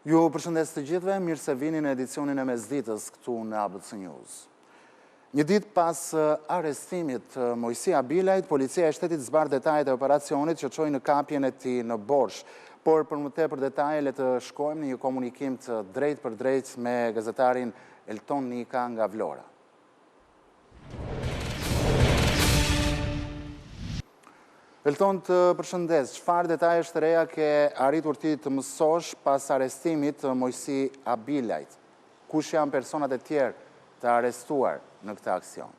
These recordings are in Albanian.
Ju përshëndes të gjithëve, mirë se vini në edicionin e mesditës këtu në ABC News. Një ditë pas arrestimit Mojsi Abilajt, policia e shtetit zbar detajet e operacionit që çoi në kapjen e tij në Borsh. Por për më tepër detaje le të shkojmë në një komunikim të drejt për drejt me gazetarin Elton Nika nga Vlora. Elton, të përshëndes, çfarë detajesh të reja ke arritur ti të mësosh pas arrestimit të Mojsi Abilajt? Kush janë personat e tjerë të arrestuar në këtë aksion?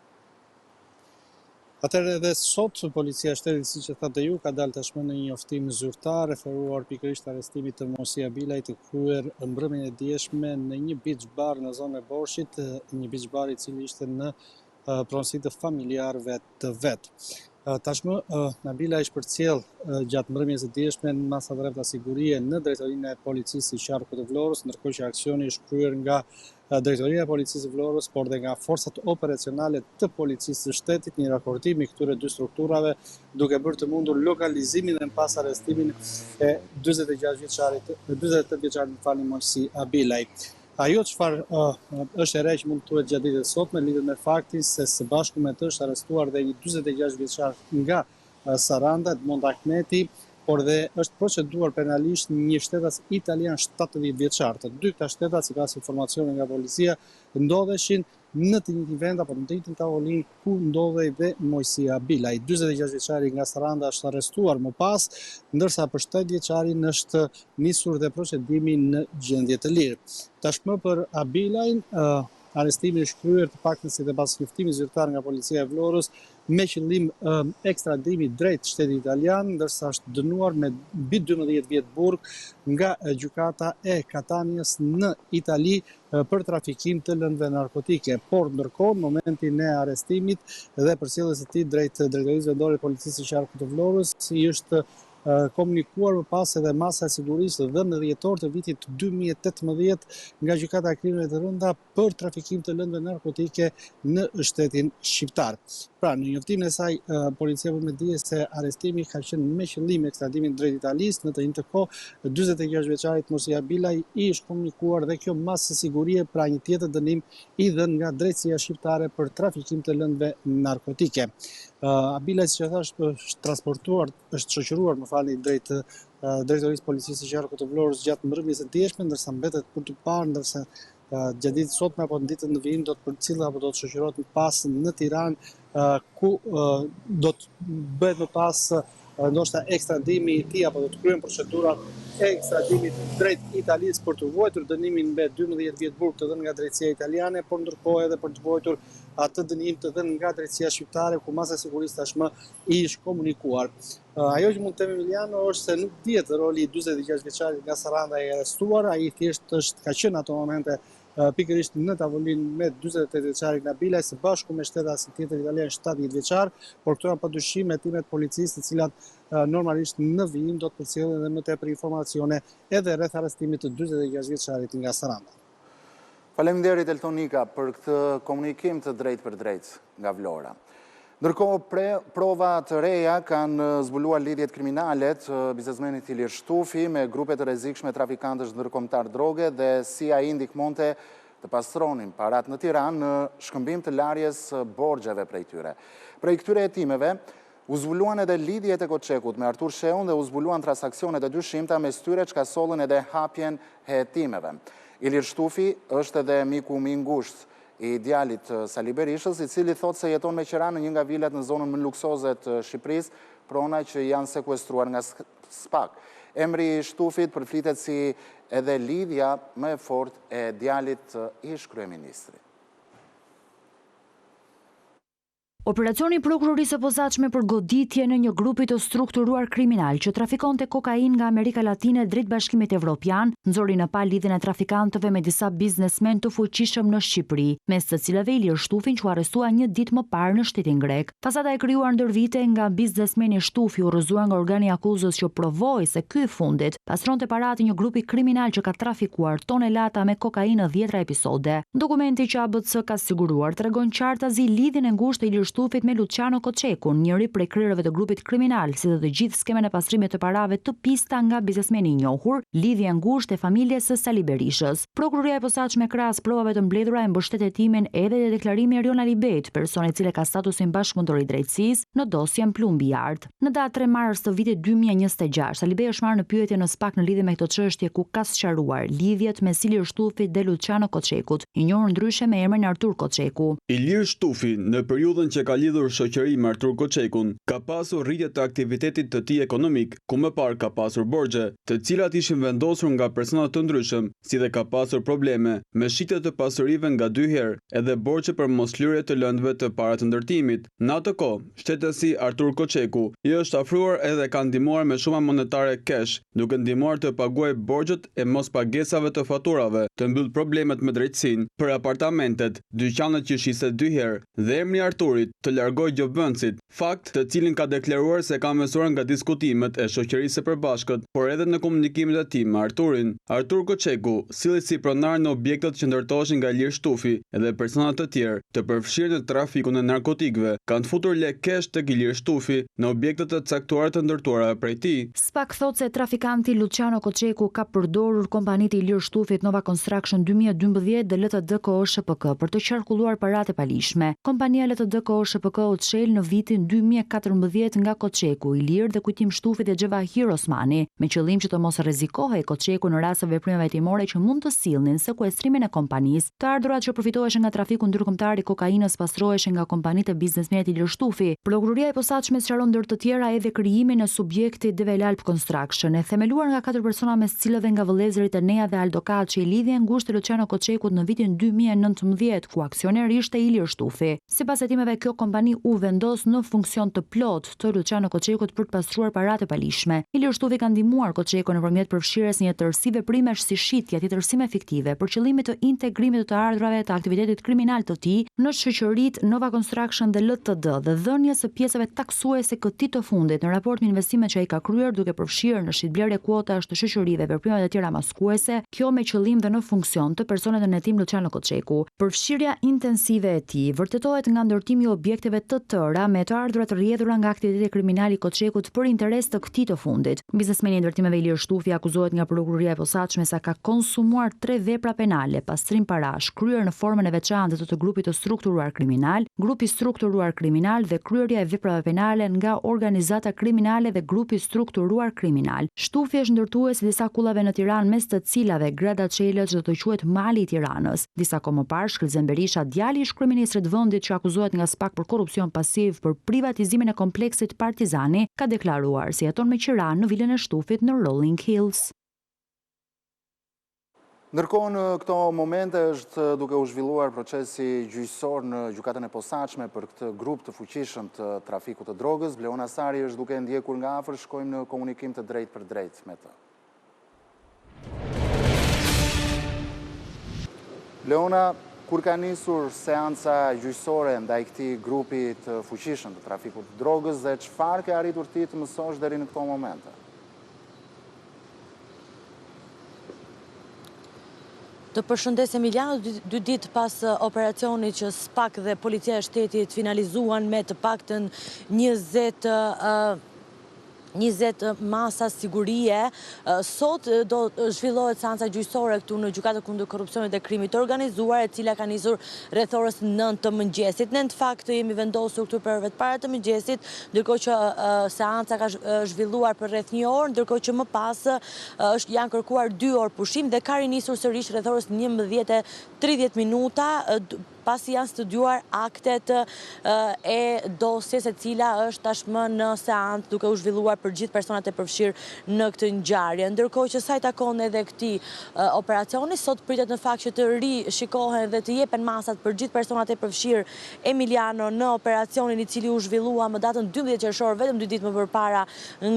Atëherë edhe sot policia e shtetit, siç e thatë ju, ka dalë tashmë në një njoftim zyrtar referuar pikërisht arrestimit të Mojsi Abilajt të kryer mbrëmjen e dieshme në një beach bar në zonën e Borshit, një beach bar i cili ishte në pronësi të familjarëve të vet. Tashmë Abilaj është përcjell gjatë mbrëmjes së dieshme në masat rrethta sigurie në drejtorinë e policisë së qarkut të Vlorës, ndërkohë që aksioni është kryer nga drejtoria e policisë së Vlorës, por dhe nga forcat operacionale të policisë së shtetit, një raportim i këtyre dy strukturave duke bërë të mundur lokalizimin dhe pas arrestimin e 48 vjeçarit Mojsi Abilaj. Ajo çfarë është e re që mund të thuhet gjatë ditës sotme lidhet me faktin se së bashku me të është arrestuar dhe një 46 vjeçar nga Saranda, Edmond Ahmeti, por dhe është proceduar penalisht një shtetas italian 70 vjeçar. Të dy këta shtetat, sipas informacioneve nga policia, ndodheshin në të njëjtin vend apo në të njëjtin tavolinë ku ndodhej dhe Mojsi Abilaj. 46 vjeçari nga Saranda është arrestuar më pas, ndërsa për 7 vjeçarin është nisur dhe procedimi në gjendje të lirë. Tashmë për Abilajn, arrestimi është kryer të paktën si dhe pas njoftimit zyrtar nga policia e Vlorës me qëllim ekstradimi drejt shtetit italian, ndërsa është dënuar me mbi 12 vjet burg nga gjykata e Katanias në Itali për trafikim të lëndëve narkotike. Por ndërkohë, në momentin e arrestimit dhe përcjelljes së tij drejt drejtorisë vendore të policisë së qarkut të Vlorës, i është komunikuar më pas edhe masa e sigurisë dhe në dhjetor të vitit 2018 nga gjykata e krimeve të rënda për trafikim të lëndëve narkotike në shtetin shqiptar. Pra, në njoftimin e saj, policia bën me dije se arrestimi ka qenë me qëllim ekstradimin drejt Italisë, në të njëjtën kohë 46 vjeçarit Mojsi Abilaj i është komunikuar dhe kjo masë sigurie pra një tjetër dënim i dhënë nga drejtësia shqiptare për trafikim të lëndëve narkotike. Abilaj, siç e thash, është shoqëruar, drejt drejtorisë policisë së qarkut të Vlorës gjatë mbrëmjes së dieshme, ndërsa mbetet për të parë, ndërsa gjatë ditës sotme apo në ditën në vijim do të përcjellet apo do të shoqërohet më pas në Tiranë, ku do të bëhet më pas ndoshta ekstradimi i tij apo do të kryen procedurat e ekstradimit drejt Italisë për të vuajtur dënimin me 12 vjet burg të dhënë nga drejtësia italiane, por ndërkohë edhe për të vuajtur atë dënim të dhënë nga drejtësia shqiptare, ku masa e sigurisë tashmë i është komunikuar. Ajo që mund të them Emiliano është se nuk dihet roli i 46 vjeçarit nga Saranda i arrestuar, ai thjesht ka qenë ato momente pikërisht në tavolinë me 48 vjeçarin Abilaj së bashku me shtetasin tjetër italian 70 vjeçar, por këto janë padyshim hetimet policisë, të cilat normalisht në vijim do të përcjellin edhe më tepër informacione edhe rreth arrestimit të 46 vjeçarit nga Saranda. Faleminderit Elton Nika për këtë komunikim të drejt për drejt nga Vlora. Ndërkohë, prova të reja kanë zbuluar lidhjet kriminale të biznesmenit Ilir Shtufi me grupe të rrezikshme trafikantësh ndërkombëtar droge dhe si ai ndihmonte të pastronin parat në Tiranë në shkëmbim të larjes borxheve prej tyre. Prej këtyre hetimeve u zbuluan edhe lidhjet e Koçekut me Artur Sheun dhe u zbuluan transaksionet e dyshimta mes tyre çka sollën edhe hapjen e hetimeve. Ilir Shtufi është edhe miku më i ngushtë i djalit Sali Berishës, i cili thotë se jeton me qira në një nga vilat në zonën më luksoze të Shqipërisë, prona që janë sekuestruar nga SPAK. Emri i Shtufit përflitet si edhe lidhja më e fortë e djalit ish kryeministrit. Operacioni i prokurorisë së posaçme për goditje në një grupi të strukturuar kriminal që trafikonte kokainë nga Amerika Latine drejt Bashkimit Evropian, nxori në palë lidhjen e trafikantëve me disa biznesmen të fuqishëm në Shqipëri, mes të cilëve Ilir Shtufin që arrestua një ditë më parë në shtetin grek. Fasada e krijuar ndër vite nga biznesmeni Shtufi u rrëzuar nga organi akuzës që provoi se ky i fundit pastronte paratë një grupi kriminal që ka trafikuar tonelata me kokainë në 10 episode. Dokumenti që ABC ka siguruar tregon qartazi lidhjen e ngushtë të Ilir Shtufit me Luciano Koçekun, njëri prej krerëve të grupit kriminal, si dhe të gjithë skemen e pastrimit të parave të pista nga biznesmeni i njohur, lidhje ngushtë e familjes së Sali Berishës. Prokuroria e posaçme krahas provave të mbledhura e mbështet hetimin edhe te deklarimi i Erion Alibejt, personi i cili ka statusin bashkëpunëtor i drejtësisë në dosjen Plumbi Art. Në datë 3 mars të vitit 2021, Alibej është marrë në pyetje në SPAK në lidhje me këtë çështje ku ka sqaruar lidhjet me Ilir Shtufit dhe Luciano Koçekut, i njohur ndryshe me emrin Artur Koçeku. Ilir Shtufi, në periudhën që ka lidhur shoqëri me Artur Koçekun, ka pasur rritje të aktivitetit të tij ekonomik, ku më parë ka pasur borxhe, të cilat ishin vendosur nga persona të ndryshëm, si dhe ka pasur probleme me shitje të pasurive nga 2 herë, edhe borxhe për moslirje të lëndëve të para të ndërtimit. Në atë kohë, shtetësi Artur Koçeku i është afruar edhe ka ndihmuar me shuma monetare cash, duke ndihmuar të paguajë borxhet e mos pagesave të faturave, të mbyll problemet me drejtësinë për apartamentet, dyqanet që shiste 2 herë dhe emri Arturit të largoj gjobëndësit, fakt të cilin ka deklaruar se ka mësuar nga diskutimet e shoqërisë së përbashkët, por edhe në komunikimet e tij me Arturin. Artur Koçeku sillet si pronar në objektet që ndërtoheshin nga Ilir Shtufi edhe persona të tjerë të përfshirë në trafikun e narkotikëve, kanë futur lek kesh tek Ilir Shtufi në objektet e caktuara të ndërtuara prej tij. SPAK thotë se trafikanti Luciano Koçeku ka përdorur kompanitë Ilir Shtufit Nova Construction 2012 dhe LTD KO SHPK për të qarkulluar paratë e palishme. Kompania LTD KO SHPK u çel në vitin 2014 nga Koçeku, Ilir dhe Kujtim Shtufi dhe Xhavahir Osmani, me qëllim që të mos rrezikohej Koçeku në rast të veprimeve hetimore që mund të sillnin sekuestrimin e kompanisë. Të ardhurat që përfitoheshin nga trafiku ndërkombëtar i kokainës pastroheshin nga kompanitë e biznesmenit Ilir Shtufi. Prokuroria e posaçme sqaron ndër të tjera edhe krijimin e subjektit Develalp Construction, e themeluar nga 4 persona mes cilëve nga vëllezërit Enea dhe Aldo Kaçi, lidhje ngushtë Luciano Koçekut në vitin 2019, ku aksioner ishte Ilir Shtufi. Sipas hetimeve, kjo kompani u vendos në funksion të plot të Luciano Koçekut për të pastruar paratë e palishme. Ilir Shtufi ka ndihmuar Koçekun nëpërmjet përfshirjes një tërësi veprimesh si shitja, tjetërsime fiktive për qëllimin të integrimit të ardhrave të aktivitetit kriminal të tij në shoqëritë Nova Construction dhe LTD dhe dhënies së pjesëve taksuese këtij të fundit në raport me investimet që ai ka kryer duke përfshirë në shitblerje kuotash të shoqërive veprimet e tjera maskuese, kjo me qëllim dhe në funksion të personave të hetim Luciano Koçeku. Përfshirja intensive e tij vërtetohet nga ndërtimi i objekteve të tëra me të ardhura të rrjedhura nga aktiviteti kriminal i Koçekut për interes të këtij të fundit. Biznesmeni i ndërtimeve Ilir Shtufi akuzohet nga prokuroria e posaçme se ka konsumuar 3 vepra penale, pastrim parash, kryer në formën e veçantë të grupit të strukturuar kriminal, grupi strukturuar kriminal dhe kryerja e veprave penale nga organizata kriminale dhe grupi strukturuar kriminal. Shtufi është ndërtues i disa kullave në Tiranë, mes të cilave Grada Çelëç do të quhet Mali i Tiranës. Disa kohë më parë, Shkëlzen Berisha, djali i kryeministrit të vendit që akuzohet nga SPAK për korrupsion pasiv për privatizimin e kompleksit Partizani, ka deklaruar se jeton me qira në vilën e Shtufit në Rolling Hills. Ndërkohë në këto momente është duke u zhvilluar procesi gjyqësor në gjykatën e posaçme për këtë grup të fuqishëm të trafikut të drogës. Bleona Sari është duke ndjekur nga afër, shkojmë në komunikim të drejt për drejt me të. Bleona, kur ka nisur seanca gjyqësore ndaj këtij grupi të fuqishëm të trafikut të drogës dhe çfarë ke arritur ti të mësosh deri në këto momente? Të përshëndes Emiliano, 2 ditë pas operacionit që SPAK dhe Policia e Shtetit finalizuan me të paktën 20 masa sigurie, sot do zhvillohet seanca gjyqësore këtu në gjykatën kundër korrupsionit dhe krimit të organizuar, e cila ka nisur rreth orës 9 të mëngjesit. Ne në fakt jemi vendosur këtu për vetë para të mëngjesit, ndërkohë që seanca ka zhvilluar për rreth 1 orë, ndërkohë që më pas janë kërkuar 2 orë pushim dhe ka rinisur sërish rreth orës 11:30 minuta, pasi janë studiuar aktet e dosjes e cila është tashmë në seancë duke u zhvilluar për gjithë personat e përfshirë në këtë ngjarje. Ndërkohë që sa i takon edhe këtij operacioni, sot pritet në fakt që të rishikohen dhe të jepen masat për gjithë personat e përfshirë Emiliano në operacionin i cili u zhvillua më datën 12 qershor, vetëm 2 ditë më përpara,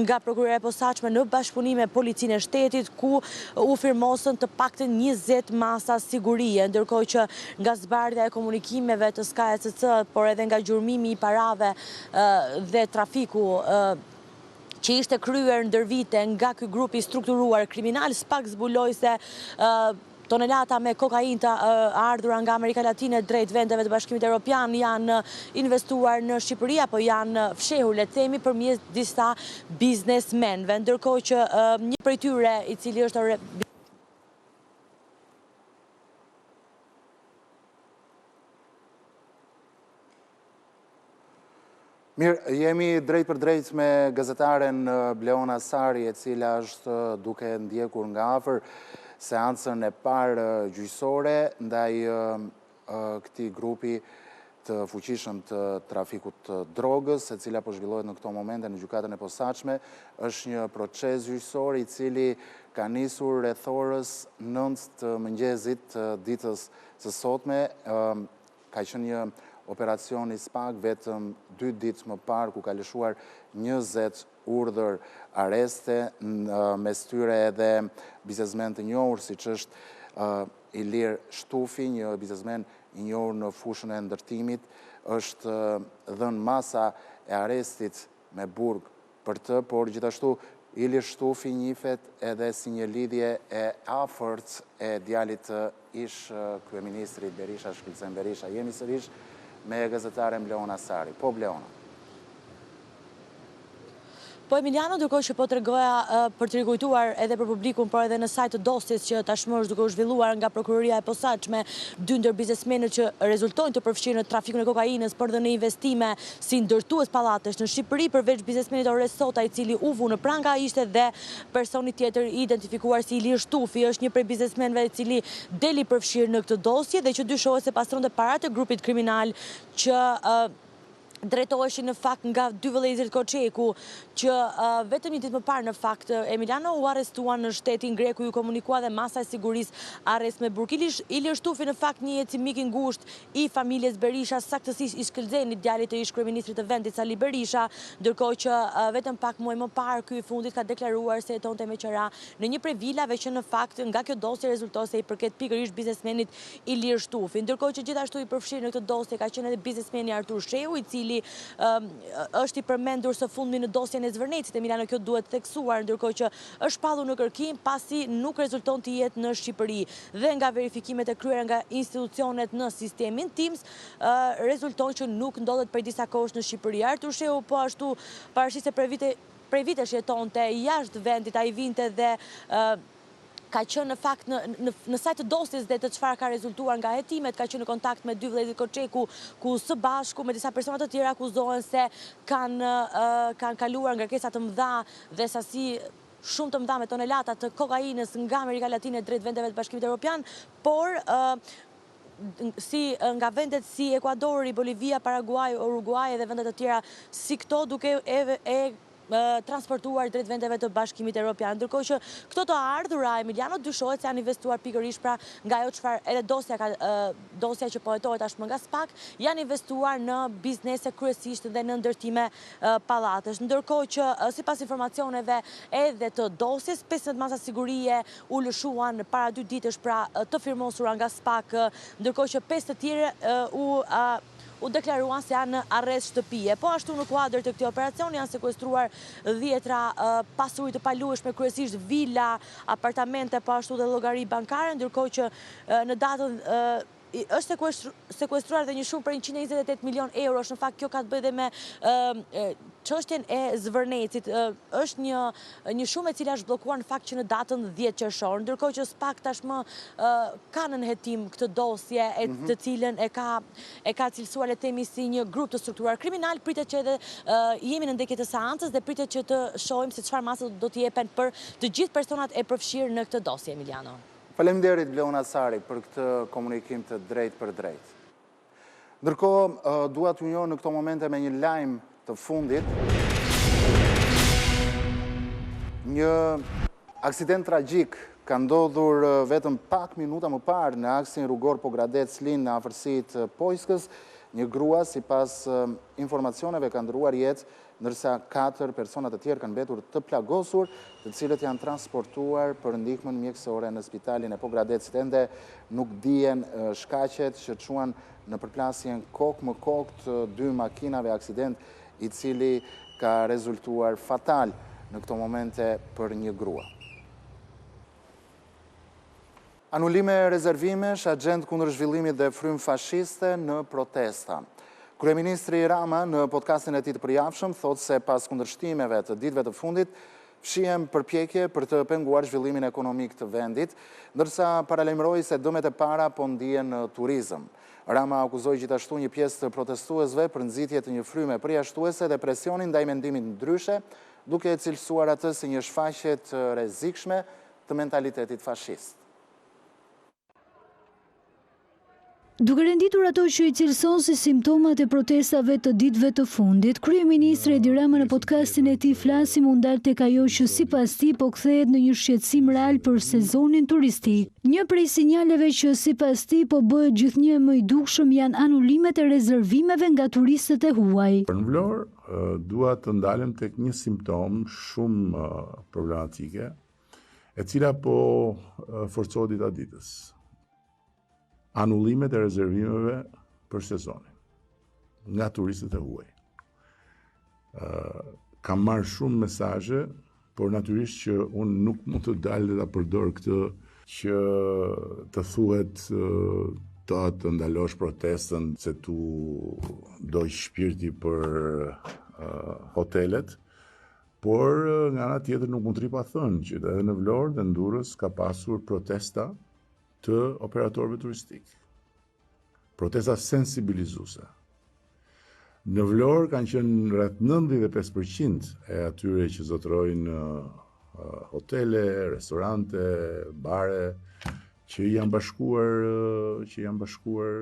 nga prokuroria e posaçme në bashkëpunim me Policinë e Shtetit, ku u firmosën të paktën 20 masa sigurie, ndërkohë që nga zbardhja e komunikimeve të SKSC, por edhe nga gjurmimi i parave dhe trafiku që ishte kryer ndër vite nga ky grup i strukturuar kriminal, SPAK zbuloi se tonelata me kokainë të ardhura nga Amerika Latine drejt vendeve të Bashkimit Evropian janë investuar në Shqipëri apo janë fshehur, le të themi, përmes disa biznesmenëve, ndërkohë që një prej tyre i cili është Mirë, jemi drejt për drejt me gazetaren Bleona Sari, e cila është duke ndjekur nga afër seancën e parë gjyqësore ndaj këtij grupi të fuqishëm të trafikut të drogës, e cila po zhvillohet në këto momente në gjykatën e posaçme. Është një proces gjyqësor i cili ka nisur rreth orës 9 të mëngjesit ditës së sotme. Ka qenë një operacion i SPAK vetëm 2 ditë më parë, ku ka lëshuar 20 urdhër areste, mes tyre edhe biznesmen të njohur, siç është Ilir Shtufi, një biznesmen i njohur në fushën e ndërtimit. Është dhënë masa e arrestit me burg për të, por gjithashtu Ilir Shtufi njihet edhe si një lidhje e afërt e djalit të ish kryeministrit Berisha, Shkëlqen Berisha. Jemi sërish me gazetaren Bleona Sari. Po, Bleona. Po, Emiliano, ndërkohë që po të regoja për të rikujtuar edhe për publikun, por edhe në sajtë dosjes që tashmë është duke u zhvilluar nga prokuroria e posaçme, 2 ndër biznesmenët që rezultojnë të përfshirë në trafikun e kokainës, por dhe në investime si ndërtues pallatesh në Shqipëri, përveç biznesmenit Ores Sota, i cili u vu në pranga, ishte dhe personi tjetër identifikuar si Ilir Shtufi, është një prej biznesmenëve i cili deli përfshirë në këtë dosje dhe që dyshohet se pastronte para të grupit kriminal që drejtoheshin në fakt nga 2 vëllezërit Koçeku, që vetëm një ditë më parë në fakt Emiliano u arrestuan në shtetin grek, ku ju komunikua dhe masa e sigurisë arrest me burg. Ilir Shtufi në fakt njihet si mik i ngushtë i familjes Berisha, saktësisht i Shkëlqenit, djalit të ish kryeministrit të vendit Sali Berisha, ndërkohë që vetëm pak muaj më parë ky i fundit ka deklaruar se jetonte me qira në një prej vilave që në fakt nga kjo dosje rezulton se i përket pikërisht biznesmenit Ilir Shtufi. Ndërkohë që gjithashtu i përfshirë në këtë dosje ka qenë edhe biznesmeni Artur Shehu, i cili është i përmendur së fundmi në dosjen e Zvërnecit. Emiliano, kjo duhet theksuar, ndërkohë që është pallur në kërkim pasi nuk rezulton të jetë në Shqipëri. Dhe nga verifikimet e kryera nga institucionet në sistemin TIMS, rezulton që nuk ndodhet për disa kohësh në Shqipëri. Artur Shehu po ashtu parashit se prej vitesh jetonte jashtë vendit, ai vinte dhe ka qenë në fakt në sajtë dosjes dhe të çfarë ka rezultuar nga hetimet, ka qenë në kontakt me 2 vëllezërit Koçeku, ku së bashku me disa persona të tjera akuzohen se kanë kaluar ngarkesa të mëdha dhe sasi shumë të mëdha me tonelata të kokainës nga Amerika Latine drejt vendeve të Bashkimit Evropian, por si nga vendet si Ekuadori, Bolivia, Paraguay, Uruguay dhe vendet të tjera si këto, duke transportuar drejt vendeve të Bashkimit Evropian. Ndërkohë që këto të ardhura, Emiliano, dyshohet se janë investuar pikërisht pra nga ajo çfarë edhe dosja që po hetohet tashmë nga SPAK, janë investuar në biznese kryesisht dhe në ndërtime pallatesh. Ndërkohë që sipas informacioneve edhe të dosjes, 15 masa sigurie u lëshuan para 2 ditësh pra të firmosura nga SPAK, ndërkohë që 5 të tjerë u deklaruan se janë në arrest shtëpie. Po ashtu në kuadër të këtij operacioni janë sekuestruar 10 pasuri të palueshme, kryesisht vila, apartamente, po ashtu dhe llogari bankare, ndërkohë që në datën është sekuestruar dhe një shumë për 128 milion euro. Në fakt kjo ka të bëjë dhe me çështjen e Zvërnecit. Është një shumë e cila është bllokuar në fakt që në datën 10 qershor, ndërkohë që SPAK tashmë ka në hetim këtë dosje të cilën e ka cilësuar, le të themi, si një grup të strukturuar kriminal. Pritet që edhe jemi në ndekje të seancës dhe pritet që të shohim se çfarë masa do të jepen për të gjithë personat e përfshirë në këtë dosje, Emiliano. Faleminderit Bleona Sari për këtë komunikim të drejt për drejt. Ndërkohë, dua t'ju njoh në këto momente me një lajm të fundit. Një aksident tragjik ka ndodhur vetëm pak minuta më parë në aksin rrugor Pogradec-Lin në afërsitë Pojskës. Një grua, sipas informacioneve, ka ndruar jetë, ndërsa 4 persona të tjerë kanë mbetur të plagosur, të cilët janë transportuar për ndihmën mjekësore në spitalin e Pogradecit. Ende nuk dihen shkaqet që çuan në përplasjen kokë më kokë të 2 makinave, aksident i cili ka rezultuar fatal në këto momente për një grua. Anullime rezervimesh, agent kundër zhvillimit dhe frymë fashiste në protesta. Kryeministri Rama në podcastin e tij të përjavshëm thotë se pas kundërshtimeve të ditëve të fundit fshihen përpjekje për të penguar zhvillimin ekonomik të vendit, ndërsa paralajmëroi se dëmet e para po ndihen në turizëm. Rama akuzoi gjithashtu një pjesë të protestuesve për nxitje të një fryme përjashtuese dhe presionin ndaj mendimit ndryshe, duke e cilësuar atë si një shfaqje të rrezikshme të mentalitetit fashist. Duke renditur ato që i cilëson si simptomat e protestave të ditëve të fundit, kryeministri Edi Rama në podcastin e tij flasi mund dal tek ajo që sipas tij po kthehet në një shqetësim real për sezonin turistik. Një prej sinjaleve që sipas tij po bëhet gjithnjë më i dukshëm janë anullimet e rezervimeve nga turistët e huaj. Për në Vlorë, dua të ndalem tek një simptom shumë problematike, e cila po forcohet dita ditës. Anullimet e rezervimeve për sezonin nga turistët e huaj. Kam marrë shumë mesazhe, por natyrisht që unë nuk mund të dalë dhe ta përdor këtë që të thuhet të ndalosh protestën se tu doj shpirti për hotelet, por nga ana tjetër nuk mund të ripa thënë që edhe në Vlorë dhe në Durrës ka pasur protesta të operatorëve turistik. Protesta sensibilizuese. Në Vlorë kanë qenë rreth 95% e atyre që zotërojnë hotele, restorante, bare, që janë bashkuar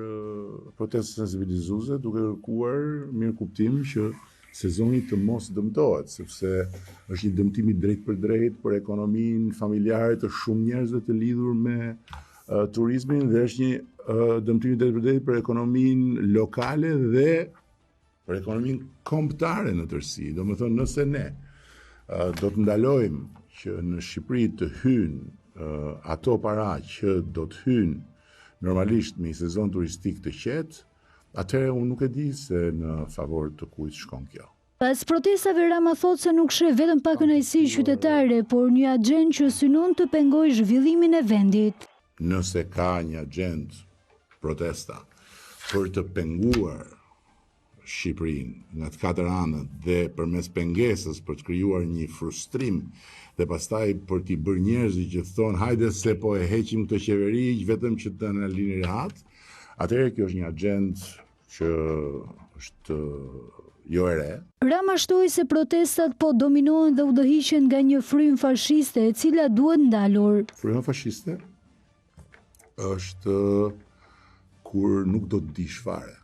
protesta sensibilizuese duke kërkuar mirë kuptim që sezoni të mos dëmtohet, sepse është një dëmtim i drejt për ekonominë familjare të shumë njerëzve të lidhur me turizmin dhe është një dëmtim i drejt për ekonominë lokale dhe për ekonominë kombëtare në tërësi. Do më thonë, nëse ne do të ndalojmë që në Shqipëri të hynë ato para që do të hynë normalisht me një sezon turistik të qetë, atëherë unë nuk e di se në favor të kujt shkon kjo. Pas protestave, Rama thotë se nuk sheh vetëm pakënaqësi qytetare, por një agent që synon të pengojë zhvillimin e vendit. Nëse ka një agent protesta për të penguar Shqipërinë nga të katër anët dhe përmes pengesës për të krijuar një frustrim dhe pastaj për t'i bërë njerëzit që thonë hajde se po e heqim këtë qeveri vetëm që të na lini rehat, atëherë kjo është një agent që është jo e re. Rama shtoi se protestat po dominohen dhe udhëhiqen nga një frymë fashiste e cila duhet ndalur. Fryma fashiste është kur nuk do të dish fare.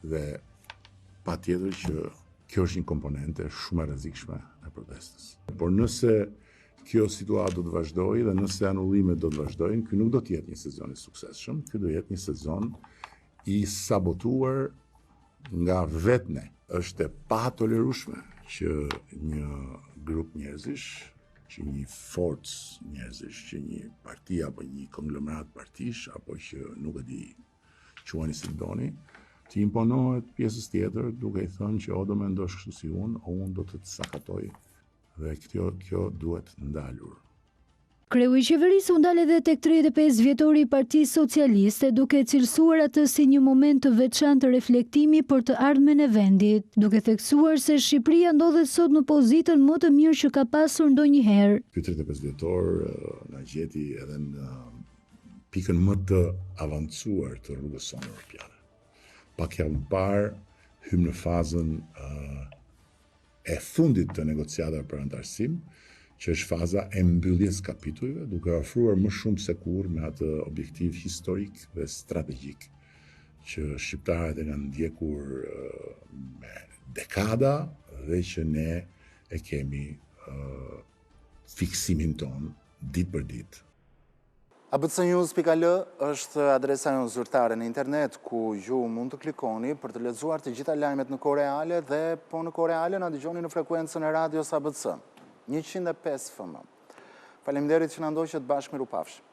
Dhe patjetër që kjo është një komponente shumë e rrezikshme e protestës. Por nëse kjo situatë do të vazhdojë dhe nëse anullimet do të vazhdojnë, ky nuk do të jetë një sezon i suksesshëm, ky do jetë një sezon i sabotuar nga vetë ne. Është e patolerueshme që një grup njerëzish, që një forcë njerëzish, që një parti apo një konglomerat partish, apo që nuk e di quani si doni, të imponohet pjesës tjetër duke i thënë që o do mendosh kështu si unë do të të sakatoj dhe kjo duhet ndalur. Kreu i qeverisë u ndal edhe tek 35 vjetori i Partisë Socialiste, duke cilësuar atë si një moment të veçantë reflektimi për të ardhmen e vendit, duke theksuar se Shqipëria ndodhet sot në pozitën më të mirë që ka pasur ndonjëherë. Ky 35 vjetor na gjeti edhe në pikën më të avancuar të rrugës sonë europiane. Pak javë parë hym në fazën e fundit të negociatave për antarësim, që është faza e mbylljes kapitujve, duke ofruar më shumë se kurrë me atë objektiv historik dhe strategjik që shqiptarët e kanë ndjekur me dekada dhe që ne e kemi fiksimin ton ditë për ditë. abcnews.al është adresa jonë zyrtare në internet ku ju mund të klikoni për të lexuar të gjitha lajmet në kohë reale dhe po në kohë reale na dëgjoni në frekuencën e radios ABC 105 FM. Faleminderit që na ndoqët bashkë, mirupafshim.